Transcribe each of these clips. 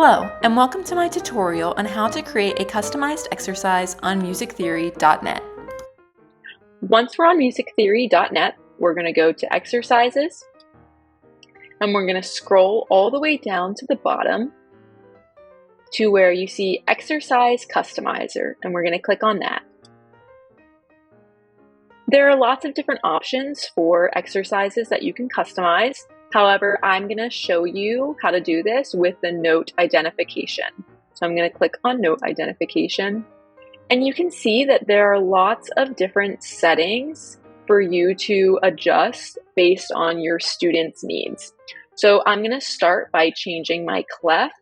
Hello, and welcome to my tutorial on how to create a customized exercise on musictheory.net. Once we're on musictheory.net, we're going to go to Exercises, and we're going to scroll all the way down to the bottom to where you see Exercise Customizer, and we're going to click on that. There are lots of different options for exercises that you can customize. However, I'm going to show you how to do this with the note identification. So I'm going to click on note identification, and you can see that there are lots of different settings for you to adjust based on your students' needs. So I'm going to start by changing my clef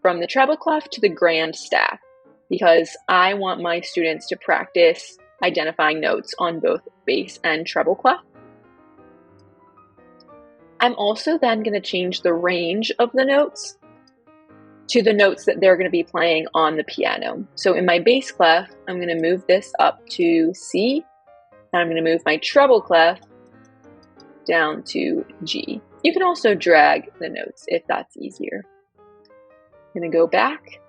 from the treble clef to the grand staff because I want my students to practice identifying notes on both bass and treble clef. I'm also then going to change the range of the notes to the notes that they're going to be playing on the piano. So in my bass clef, I'm going to move this up to C, and I'm going to move my treble clef down to G. You can also drag the notes if that's easier. I'm going to go back.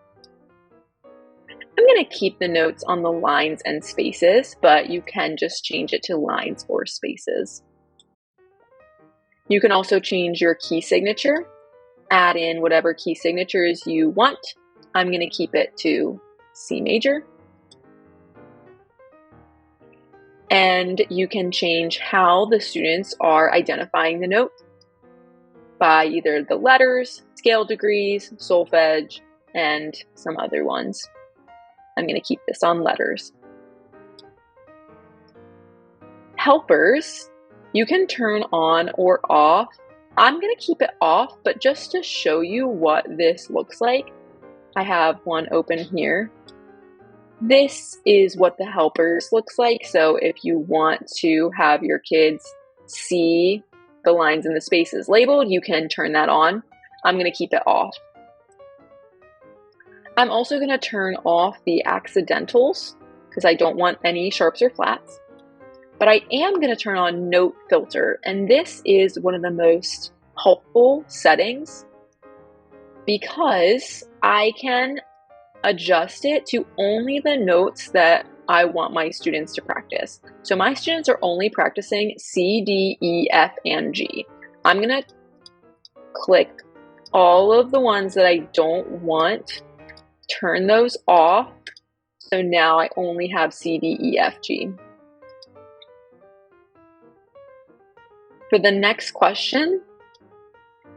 I'm going to keep the notes on the lines and spaces, but you can just change it to lines or spaces. You can also change your key signature, add in whatever key signatures you want. I'm going to keep it to C major. And you can change how the students are identifying the note by either the letters, scale degrees, solfege, and some other ones. I'm going to keep this on letters. Helpers, you can turn on or off. I'm going to keep it off, but just to show you what this looks like, I have one open here. This is what the helpers looks like. So if you want to have your kids see the lines and the spaces labeled, you can turn that on. I'm going to keep it off. I'm also going to turn off the accidentals because I don't want any sharps or flats. But I am going to turn on note filter, and this is one of the most helpful settings because I can adjust it to only the notes that I want my students to practice. So my students are only practicing C, D, E, F, and G. I'm going to click all of the ones that I don't want, turn those off. So now I only have C, D, E, F, G. For the next question,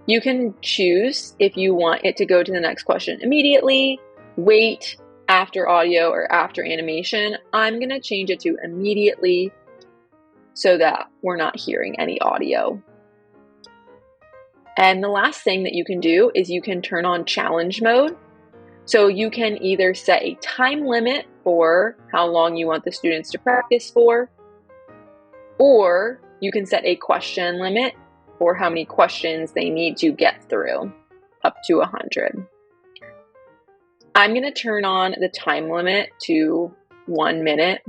you can choose if you want it to go to the next question immediately, wait, after audio, or after animation. I'm going to change it to immediately so that we're not hearing any audio. And the last thing that you can do is you can turn on challenge mode. So you can either set a time limit for how long you want the students to practice for, or you can set a question limit for how many questions they need to get through, up to 100. I'm going to turn on the time limit to 1 minute.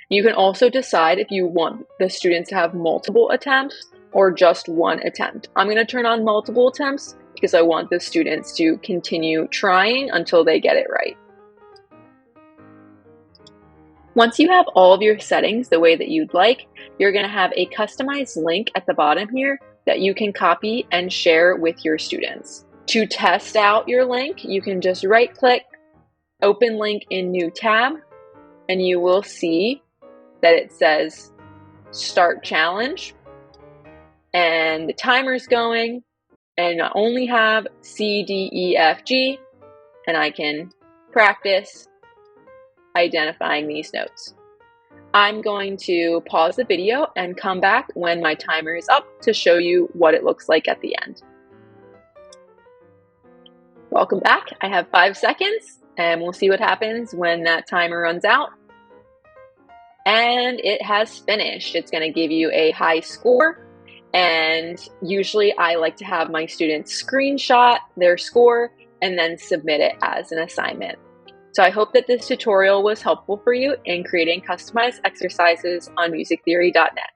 You can also decide if you want the students to have multiple attempts or just one attempt. I'm going to turn on multiple attempts because I want the students to continue trying until they get it right. Once you have all of your settings the way that you'd like, you're going to have a customized link at the bottom here that you can copy and share with your students. To test out your link, you can just right-click, open link in new tab, and you will see that it says Start Challenge, and the timer's going, and I only have C, D, E, F, G, and I can practice identifying these notes. I'm going to pause the video and come back when my timer is up to show you what it looks like at the end. Welcome back. I have 5 seconds and we'll see what happens when that timer runs out. And it has finished. It's going to give you a high score. And usually I like to have my students screenshot their score and then submit it as an assignment. So I hope that this tutorial was helpful for you in creating customized exercises on musictheory.net.